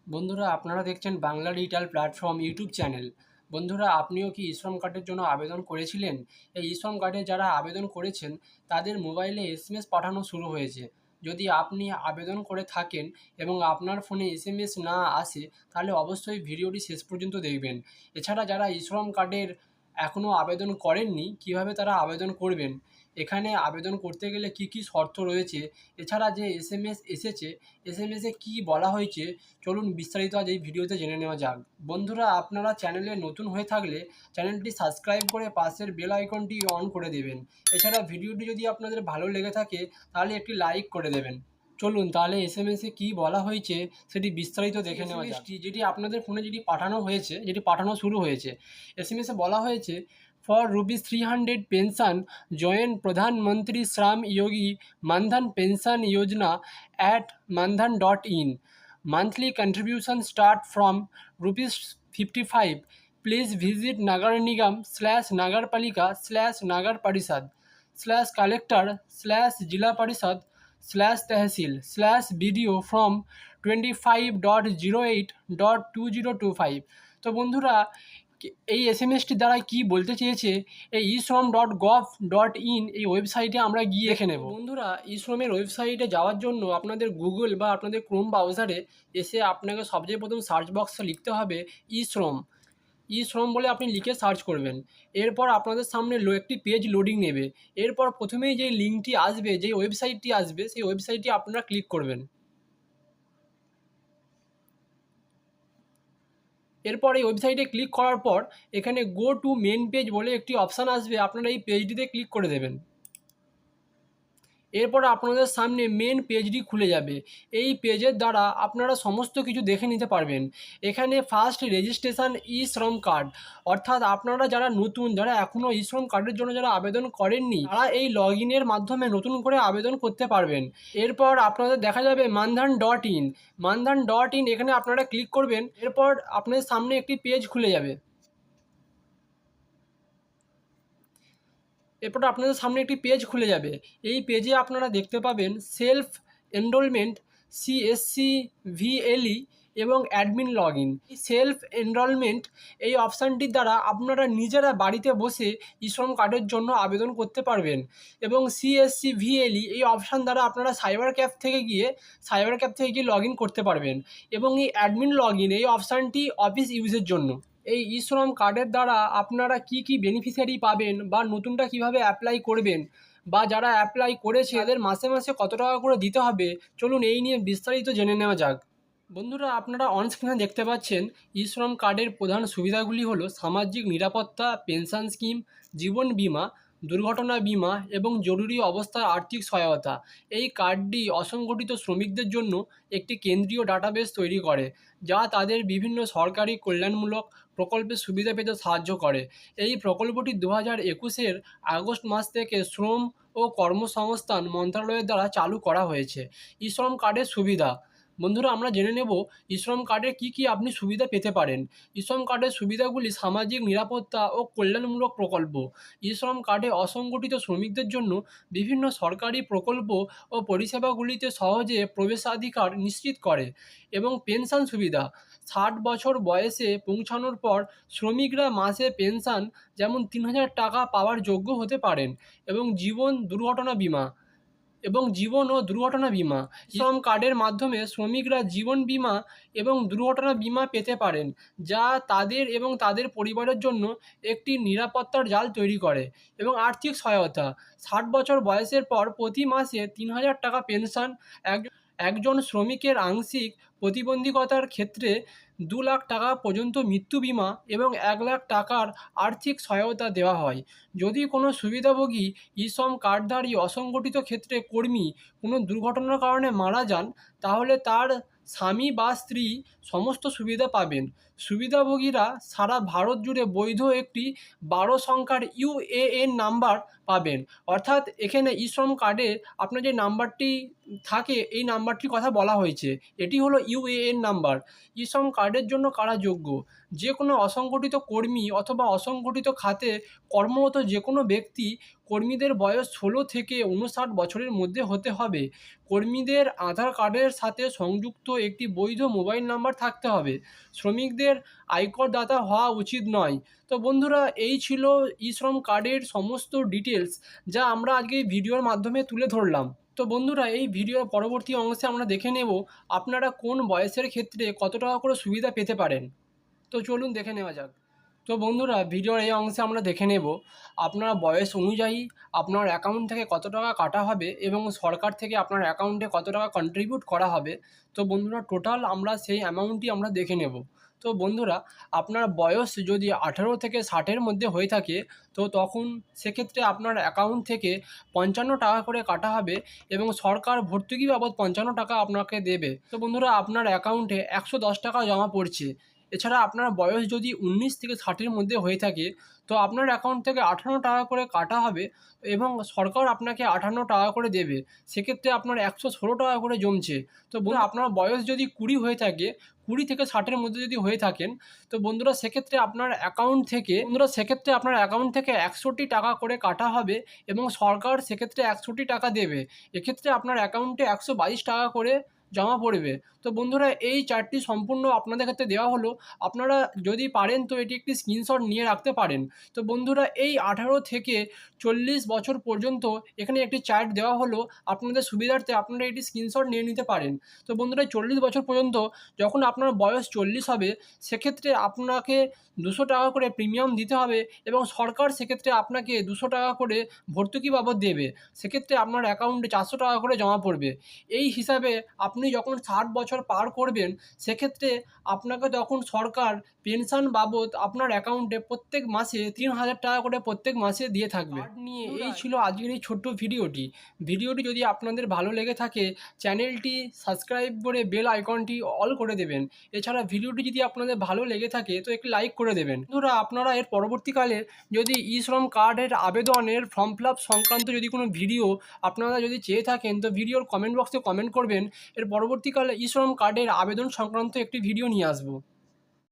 বন্ধুরা আপনারা দেখছেন Bangla digital platform YouTube channel. বন্ধুরা আপনিও কি শ্রম কার্ডের জন্য আবেদন করেছিলেন? এই শ্রম কার্ডে যারা আবেদন করেছেন তাদের মোবাইলে এসএমএস পাঠানো শুরু হয়েছে। যদি আপনি আবেদন করে থাকেন এবং আপনার ফোনে এসএমএস না আসে তাহলে অবশ্যই ভিডিওটি শেষ পর্যন্ত দেখবেন। এছাড়া যারা শ্রম কার্ডের এখনও আবেদন করেননি কিভাবে তারা আবেদন করবেন, এখানে আবেদন করতে গেলে কি কি শর্ত রয়েছে, এছাড়া যে এসএমএস এসেছে এসএমএসে কী বলা হয়েছে, চলুন বিস্তারিত আজ এই ভিডিওতে জেনে নেওয়া যাক। বন্ধুরা আপনারা চ্যানেলে নতুন হয়ে থাকলে চ্যানেলটি সাবস্ক্রাইব করে পাশের বেল আইকনটি অন করে দেবেন। এছাড়া ভিডিওটি যদি আপনাদের ভালো লেগে থাকে তাহলে একটি লাইক করে দেবেন। চলুন তাহলে এসএমএসে কী বলা হয়েছে সেটি বিস্তারিত দেখে নেওয়া যাক। যেটি আপনাদের ফোনে যেটি পাঠানো শুরু হয়েছে, এসএমএসে বলা হয়েছে, ফর ₹300 পেনশন জয়েন প্রধানমন্ত্রী শ্রম যোগী মানধন পেনশন योजना at mandhan.in. Monthly contribution start from ₹55. Please visit Nagar Nigam /Nagarpalika /Nagar Parishad /collector /Jila Parishad /tehsil /BDO from 25.08.2025। তো বন্ধুরা এই এসএমএসটির দ্বারা কি বলতে চেয়েছে এই ishrom.gov.in এই ওয়েবসাইটে আমরা গিয়ে দেখে নেব। বন্ধুরা ইশ্রমের ওয়েবসাইটে যাওয়ার জন্য আপনাদের গুগল বা আপনাদের ক্রোম ব্রাউজারে এসে আপনাকে সবচেয়ে প্রথম সার্চ বক্সে লিখতে হবে ইশ্রম। ইশ্রম বলে আপনি লিখে সার্চ করবেন। এরপর আপনাদের সামনে একটি পেজ লোডিং নেবে। এরপর প্রথমেই যেই লিঙ্কটি আসবে, যেই ওয়েবসাইটটি আসবে, সেই ওয়েবসাইটটি আপনারা ক্লিক করবেন। এরপর এই ওয়েবসাইটে ক্লিক করার পর এখানে গো টু মেন পেজ বলে একটি অপশান আসবে, আপনারা এই পেজটিতে ক্লিক করে দেবেন। এরপর আপনাদের সামনে মেন পেজটি খুলে যাবে। এই পেজের দ্বারা আপনারা সমস্ত কিছু দেখে নিতে পারবেন। এখানে ফার্স্ট রেজিস্ট্রেশন শ্রম কার্ড, অর্থাৎ আপনারা যারা নতুন, যারা এখনও শ্রম কার্ডের জন্য যারা আবেদন করেননি তারা এই লগ ইনের মাধ্যমে নতুন করে আবেদন করতে পারবেন। এরপর আপনাদের দেখা যাবে মানধান.in এখানে আপনারা ক্লিক করবেন। এরপর আপনাদের সামনে একটি পেজ খুলে যাবে। এরপর আপনাদের সামনে একটি পেজ খুলে যাবে। এই পেজে আপনারা দেখতে পাবেন সেলফ এনরোলমেন্ট, সিএসসি ভিএলই এবং অ্যাডমিন লগ ইন। এই সেলফ এনরোলমেন্ট এই অপশানটির দ্বারা আপনারা নিজেরা বাড়িতে বসে শ্রম কার্ডের জন্য আবেদন করতে পারবেন এবং সিএসসি ভিএলই এই অপশান দ্বারা আপনারা সাইবার ক্যাফ থেকে গিয়ে লগ ইন করতে পারবেন এবং এই অ্যাডমিন লগ ইন এই অপশানটি অফিস ইউজের জন্য। এই শ্রম কার্ডের দ্বারা আপনারা কি কি বেনিফিশিয়ারি পাবেন বা নতুনটা কিভাবে অ্যাপ্লাই করবেন, বা যারা অ্যাপ্লাই করেছে তাদের মাসে মাসে কত টাকা করে দিতে হবে, চলুন এই নিয়ে বিস্তারিত জেনে নেওয়া যাক। বন্ধুরা আপনারা অন স্ক্রিনে দেখতে পাচ্ছেন শ্রম কার্ডের প্রধান সুবিধাগুলি হলো সামাজিক নিরাপত্তা, পেনশন স্কিম, জীবন বীমা, দুর্ঘটনা বীমা এবং জরুরি অবস্থার আর্থিক সহায়তা। এই কার্ডটি অসংগঠিত শ্রমিকদের জন্য একটি কেন্দ্রীয় ডাটাবেস তৈরি করে যা তাদের বিভিন্ন সরকারি কল্যাণমূলক প্রকল্পের সুবিধা পেতে সাহায্য করে। এই প্রকল্পটি 2021-এর আগস্ট মাস থেকে শ্রম ও কর্মসংস্থান মন্ত্রণালয়ের দ্বারা চালু করা হয়েছে। শ্রম কার্ডের সুবিধা, বন্ধুরা আমরা জেনে নেব শ্রম কার্ডের কী কী আপনি সুবিধা পেতে পারেন। শ্রম কার্ডের সুবিধাগুলি: সামাজিক নিরাপত্তা ও কল্যাণমূলক প্রকল্প। শ্রম কার্ডে অসংগঠিত শ্রমিকদের জন্য বিভিন্ন সরকারি প্রকল্প ও পরিষেবাগুলিতে সহজে প্রবেশাধিকার নিশ্চিত করে। এবং পেনশন সুবিধা: 60 বছর বয়সে পৌঁছানোর পর শ্রমিকরা মাসে পেনশন যেমন 3000 টাকা পাওয়ার যোগ্য হতে পারেন। এবং জীবন ও দুর্ঘটনা বীমা, শ্রম কার্ডের মাধ্যমে শ্রমিকরা জীবন বীমা এবং দুর্ঘটনা বীমা পেতে পারেন, যা তাদের এবং তাদের পরিবারের জন্য একটি নিরাপত্তার জাল তৈরি করে। এবং আর্থিক সহায়তা: 60 বছর বয়সের পর প্রতি মাসে 3000 টাকা পেনশন, একজন শ্রমিকের আংশিক প্রতিবন্ধকতার ক্ষেত্রে 2 লাখ টাকা পর্যন্ত মৃত্যু বীমা এবং 1 লাখ টাকার আর্থিক সহায়তা দেওয়া হয়। যদি কোনো সুবিধাভোগী শ্রম কার্ডধারী অসংগঠিত ক্ষেত্রে কর্মী কোনো দুর্ঘটনার কারণে মারা যান তাহলে তার স্বামী বা স্ত্রী সমস্ত সুবিধা পাবেন। সুবিধাভোগীরা সারা ভারত জুড়ে বৈধ একটি 12 সংখ্যার ইউএএন নাম্বার পাবেন। অর্থাৎ এখানে শ্রম কার্ডে আপনার যে নাম্বারটি থাকে এই নাম্বারটির কথা বলা হয়েছে, এটি হলো ইউএএন নাম্বার। শ্রম কার্ডের জন্য কারা যোগ্য: যে কোনো অসংগঠিত কর্মী অথবা অসংগঠিত খাতে কর্মরত যে কোনো ব্যক্তি। কর্মীদের বয়স 16 থেকে 59 বছরের মধ্যে হতে হবে। কর্মীদের আধার কার্ডের সাথে সংযুক্ত একটি বৈধ মোবাইল নাম্বার থাকতে হবে। শ্রমিকদের আয়কর দাতা হওয়া উচিত নয়। তো বন্ধুরা, এই ছিল ই শ্রম কার্ডের সমস্ত ডিটেলস, যা আমরা আজকে এই ভিডিওর মাধ্যমে তুলে ধরলাম। তো বন্ধুরা, এই ভিডিওর পরবর্তী অংশে আমরা দেখে নেব আপনারা কোন বয়সের ক্ষেত্রে কত টাকা করে সুবিধা পেতে পারেন। তো চলুন দেখে নেওয়া যাক। তো বন্ধুরা, ভিডিওর এই অংশে আমরা দেখে নেব আপনার বয়স অনুযায়ী আপনার অ্যাকাউন্ট থেকে কত টাকা কাটা হবে এবং সরকার থেকে আপনার অ্যাকাউন্টে কত টাকা কন্ট্রিবিউট করা হবে। তো বন্ধুরা, টোটাল আমরা সেই অ্যামাউন্টটি আমরা দেখে নেব। তো বন্ধুরা, আপনার বয়স যদি 18 থেকে 60-এর মধ্যে হয়ে থাকে, তো তখন সেক্ষেত্রে আপনার অ্যাকাউন্ট থেকে 55 টাকা করে কাটা হবে এবং সরকার ভর্তুকি বাবদ 55 টাকা আপনাকে দেবে। তো বন্ধুরা, আপনার অ্যাকাউন্টে 110 টাকা জমা পড়ছে। এছাড়া আপনার বয়স যদি 19 থেকে 60-এর মধ্যে হয়ে থাকে, তো আপনার অ্যাকাউন্ট থেকে 58 টাকা করে কাটা হবে এবং সরকার আপনাকে 58 টাকা করে দেবে। সেক্ষেত্রে আপনার 116 টাকা করে জমছে। তো বন্ধুরা, আপনার বয়স যদি 20 হয়ে থাকে, 20 থেকে 60-এর মধ্যে যদি হয়ে থাকেন, তো বন্ধুরা সেক্ষেত্রে আপনার অ্যাকাউন্ট থেকে 61 টাকা করে কাটা হবে এবং সরকার সেক্ষেত্রে 61 টাকা দেবে। এক্ষেত্রে আপনার অ্যাকাউন্টে 122 টাকা করে জমা পড়বে। তো বন্ধুরা, এই চার্টটি সম্পূর্ণ আপনাদের ক্ষেত্রে দেওয়া হলো। আপনারা যদি পারেন তো এটি একটি স্ক্রিনশট নিয়ে রাখতে পারেন। তো বন্ধুরা, এই 18 থেকে 40 বছর পর্যন্ত এখানে একটি চার্ট দেওয়া হলো। আপনাদের সুবিধার্থে আপনারা এটি স্ক্রিনশট নিয়ে নিতে পারেন। তো বন্ধুরা, 40 বছর পর্যন্ত যখন আপনার বয়স 40 হবে, সেক্ষেত্রে আপনাকে 200 টাকা করে প্রিমিয়াম দিতে হবে এবং সরকার সেক্ষেত্রে আপনাকে 200 টাকা করে ভর্তুকি বাবদ দেবে। সেক্ষেত্রে আপনার অ্যাকাউন্টে 400 টাকা করে জমা পড়বে। এই হিসাবে আপনি যখন 60 বছর পার করবেন, সেক্ষেত্রে আপনাকে তখন সরকার পেনশন বাবদ আপনার অ্যাকাউন্টে প্রত্যেক মাসে 3000 টাকা করে প্রত্যেক মাসে দিয়ে থাকবে। নিয়ে এই ছিল আজকের এই ছোট্ট ভিডিওটি। ভিডিওটি যদি আপনাদের ভালো লেগে থাকে, চ্যানেলটি সাবস্ক্রাইব করে বেল আইকনটি অল করে দেবেন। এছাড়া ভিডিওটি যদি আপনাদের ভালো লেগে থাকে তো একটি লাইক করে দেবেন। বন্ধুরা, আপনারা এর পরবর্তীকালে যদি ই শ্রম কার্ডের আবেদনের ফর্ম ফিল আপ সংক্রান্ত যদি কোনো ভিডিও আপনারা যদি চেয়ে থাকেন, তো ভিডিওর কমেন্ট বক্সে কমেন্ট করবেন। এর পরবর্তীকালে ই শ্রম কার্ডের আবেদন সংক্রান্ত একটি ভিডিও নিয়ে আসবো।